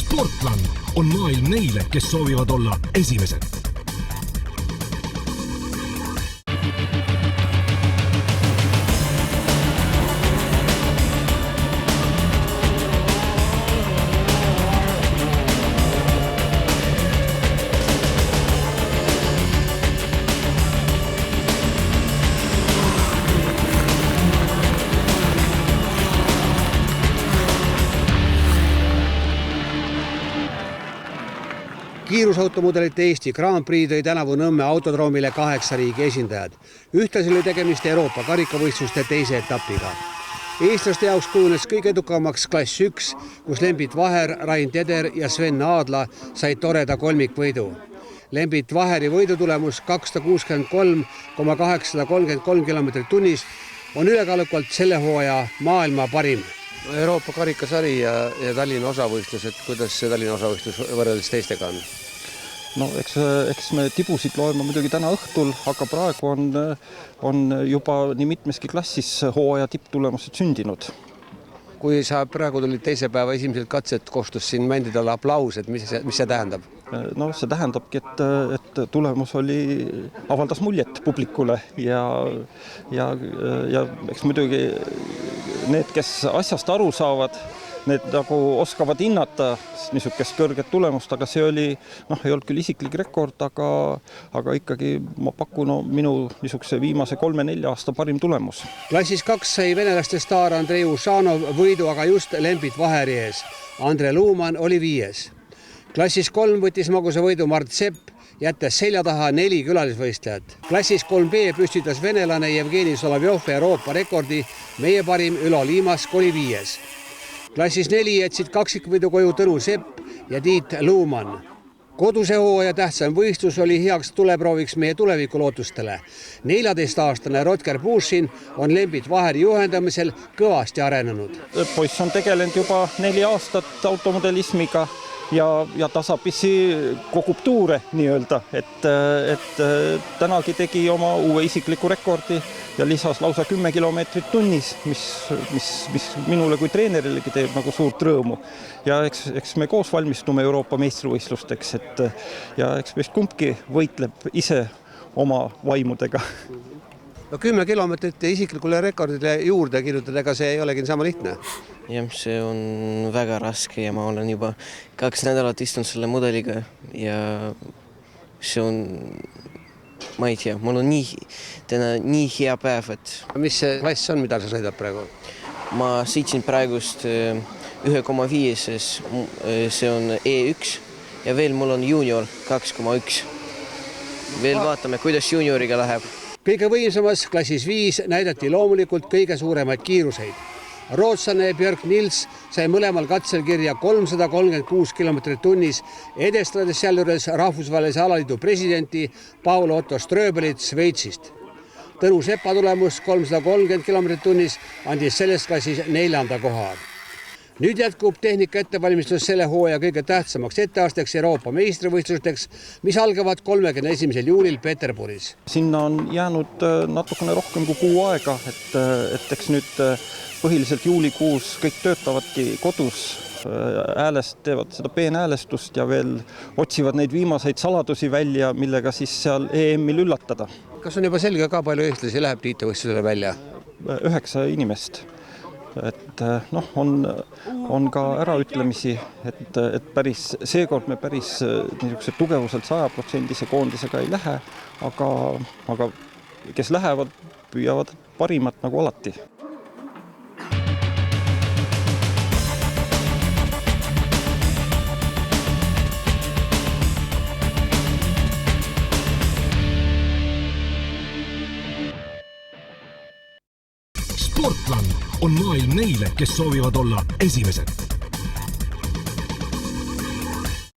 Sportland on maailm neile, kes soovivad olla esimesed. Kiirusautomudelite Eesti Grand Prix tõi tänavu Nõmme autodroomile 8 riigi esindajad. Ühtlasi oli tegemist Euroopa karikavõistluste teise etapiga. Eestlaste jaoks kujunes kõige edukamaks klass 1, kus Lembit Vaher, Rain Teder ja Sven Aadla said toreda kolmikvõidu. Lembit Vaheri võidutulemus 263,833 km tunnis on ülekaalukalt selle hooaja maailma parim. Euroopa karikasari ja Tallinna osavõistlus, et kuidas see Tallinna osavõistlus võrreldes teistega on? No eks me tibusid loeme muidugi täna õhtul, aga praegu on juba nii mitmeski klassis hooaja tipptulemused sündinud. Kui sa praegu tulid teise päeva esimesed katsed, koostus siin mändidele aplaus, et mis see tähendab? No see tähendabki, et tulemus avaldas muljet publikule ja eks muidugi need, kes asjast aru saavad, need nagu oskavad hinnata niisugust kõrget tulemust, aga see ei olnud küll isiklik rekord, aga ikkagi ma pakun minu niisuguse viimase 3-4 aasta parim tulemus. Klassis 2 sai venelaste staar Andrei Ušanov võidu aga just Lembit Vaheri ees. Andre Luumann oli 5. Klassis 3 võttis magusa võidu Mart Sepp, jättes selja taha 4 külalisvõistlejat. Klassis 3B püstitas venelane Jevgeni Solovjov Euroopa rekordi, meie parim Ülo Liimask oli 5. Klassis 4 jätsid kaksikvõidu koju Tõnu Sepp ja Tiit Luumann. Koduse hooaja tähtsam võistlus oli heaks tuleprooviks meie tulevikulootustele. 14-aastane Rotger Pušin on Lembit Vaheri juhendamisel kõvasti arenenud. Poiss on tegelenud juba 4 aastat automodelismiga ja tasapisi kogub tuure nii-öelda, et tänagi tegi oma uue isikliku rekordi ja lisas lausa 10 kilomeetrit tunnis, mis minule kui treenerilegi teeb nagu suurt rõõmu. Ja eks me koos valmistume Euroopa meistrivõistlusteks, ja eks meist kumbki võitleb ise oma vaimudega. No 10 kilomeetrit isiklikule rekordile juurde kirjutada, ega see ei olegi sama lihtne. Jah, see on väga raske ja ma olen juba 2 nädalat istunud selle mudeliga ja see on, ma ei tea, mul on nii hea päev, et... Mis see klass on, mida sa sõidad praegu? Ma sõitsin praegust 1,5, see on E1 ja veel mul on junior 2,1. Veel vaatame, kuidas junioriga läheb. Kõige võimsamas klassis 5 näidati loomulikult kõige suuremaid kiiruseid. Rootslane Björk Nils sai mõlemal katsel kirja 336 km tunnis, edestades sealjuures rahvusvahelise alaliidu presidenti Paul Otto Ströbelit Sveitsist. Tõnu Sepa tulemus 330 km tunnis andis selles klassis 4. koha. Nüüd jätkub tehnika ettevalmistus selle hooaja kõige tähtsamaks etteasteks Euroopa meistrivõistlusteks, mis algavad 31. juulil Peterburis. Sinna on jäänud natukene rohkem kui kuu aega, et eks nüüd põhiliselt juulikuus kõik töötavadki kodus, teevad seda peenäälestust ja veel otsivad neid viimaseid saladusi välja, millega siis seal EM-il üllatada. Kas on juba selge, ka palju eestlasi läheb tiitlivõistlusele välja? 9 inimest. Et on ka äraütlemisi, et seekord me päris niisuguse tugevuselt 100% koondisega ei lähe, aga kes lähevad, püüavad parimat nagu alati. Sportland on maailm neile, kes soovivad olla esimesed.